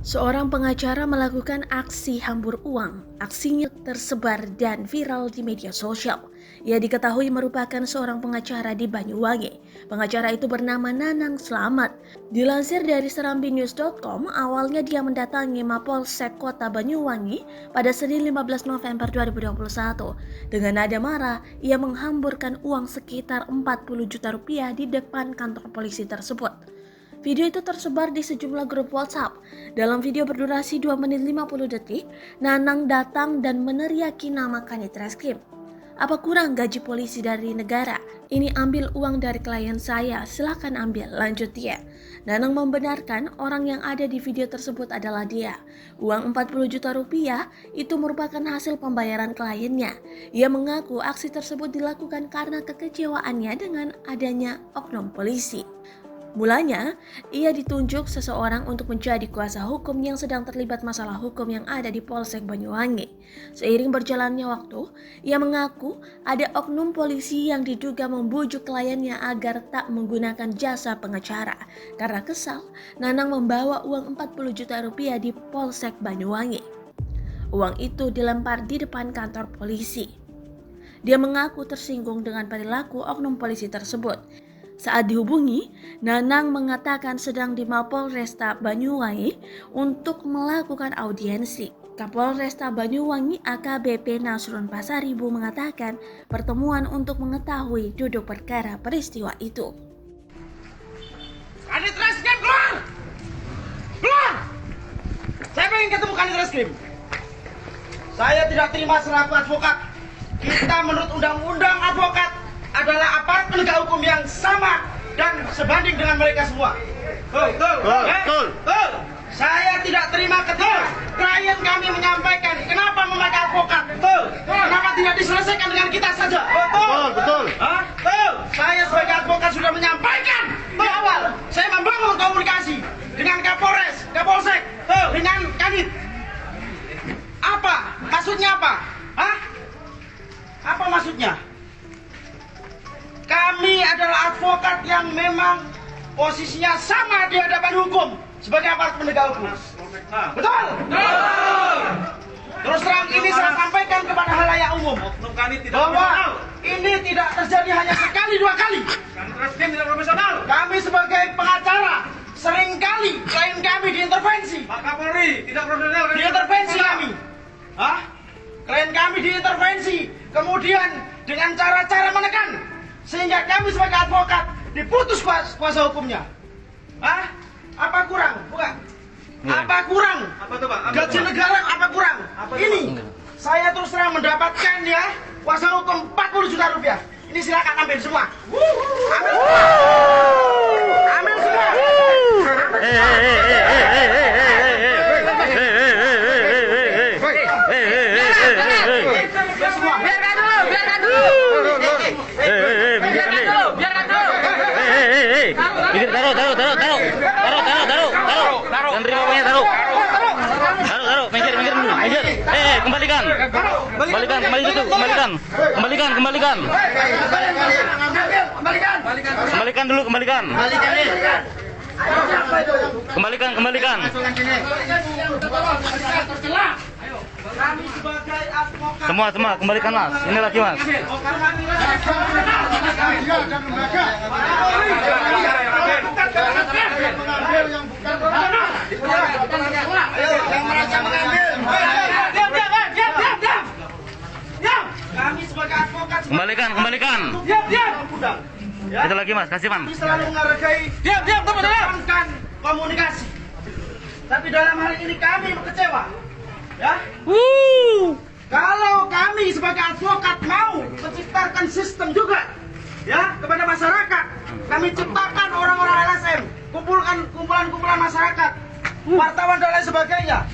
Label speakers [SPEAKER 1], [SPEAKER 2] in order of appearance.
[SPEAKER 1] Seorang pengacara melakukan aksi hambur uang. Aksinya tersebar dan viral di media sosial. Ia diketahui merupakan seorang pengacara di Banyuwangi. Pengacara itu bernama Nanang Slamet. Dilansir dari serambinews.com, awalnya dia mendatangi Mapolsek Kota Banyuwangi pada Senin 15 November 2021. Dengan nada marah, ia menghamburkan uang sekitar 40 juta rupiah di depan kantor polisi tersebut. Video itu tersebar di sejumlah grup WhatsApp. Dalam video berdurasi 2 menit 50 detik, Nanang datang dan meneriaki nama Kanit Reskrim. "Apa kurang gaji polisi dari negara? Ini ambil uang dari klien saya, silakan ambil," lanjut dia. Nanang membenarkan orang yang ada di video tersebut adalah dia. Uang 40 juta rupiah itu merupakan hasil pembayaran kliennya. Ia mengaku aksi tersebut dilakukan karena kekecewaannya dengan adanya oknum polisi. Mulanya, ia ditunjuk seseorang untuk menjadi kuasa hukum yang sedang terlibat masalah hukum yang ada di Polsek Banyuwangi. Seiring berjalannya waktu, ia mengaku ada oknum polisi yang diduga membujuk kliennya agar tak menggunakan jasa pengacara. Karena kesal, Nanang membawa uang 40 juta rupiah di Polsek Banyuwangi. Uang itu dilempar di depan kantor polisi. Dia mengaku tersinggung dengan perilaku oknum polisi tersebut. Saat dihubungi, Nanang mengatakan sedang di Mapolresta Banyuwangi untuk melakukan audiensi. Kapolresta Banyuwangi AKBP Nasrun Pasaribu mengatakan pertemuan untuk mengetahui duduk perkara peristiwa itu.
[SPEAKER 2] Kanit Reskrim keluar! Keluar! Saya ingin ketemu Kanit Reskrim. Saya tidak terima selaku advokat. Kita menurut undang-undang advokat adalah aparat penegak hukum yang sama dan sebanding dengan mereka semua. Betul. Saya tidak terima ketika klien kami menyampaikan kenapa memakai advokat. Kenapa tidak diselesaikan dengan kita saja? Betul. Saya sebagai advokat sudah menyampaikan di awal. Saya membangun komunikasi dengan Kapolres, Kapolsek, dengan Kanit. Apa? Maksudnya apa? Apa maksudnya? Kami adalah advokat yang memang posisinya sama di hadapan hukum sebagai aparat penegak hukum. Betul? Terus terang ini saya sampaikan kepada halayak umum bahwa ini tidak terjadi hanya sekali dua kali. Kami sebagai pengacara seringkali klien kami diintervensi. Pak Kapolri tidak profesional. Diintervensi kami. Klien kami diintervensi, kemudian dengan cara-cara menekan. Sehingga kami sebagai advokat diputus kuasa hukumnya. Apa kurang? Bukan. Apa kurang? Apa tuh, Pak? Gaji negara apa kurang? Ini saya terus terang mendapatkan ya kuasa hukum 40 juta rupiah. Ini silakan ambil semua. Ambil semua.
[SPEAKER 3] Taruh. Dan terima uangnya taruh. Minggir dulu. Kembalikan. Kembalikan.
[SPEAKER 2] Kami sebagai advokat
[SPEAKER 3] Semua kembalikan, Mas. Ini lagi, Mas.
[SPEAKER 2] Kami sebagai advokat
[SPEAKER 3] Kembalikan.
[SPEAKER 2] Ya.
[SPEAKER 3] Itu lagi, Mas. Kasih, Mas.
[SPEAKER 2] Kami selalu menghargai mengedepankan komunikasi. Tapi dalam hal ini kami kecewa. Ya. Kalau kami sebagai advokat mau menciptakan sistem juga ya kepada masyarakat, kami ciptakan orang-orang LSM, kumpulan masyarakat, wartawan dan lain sebagainya.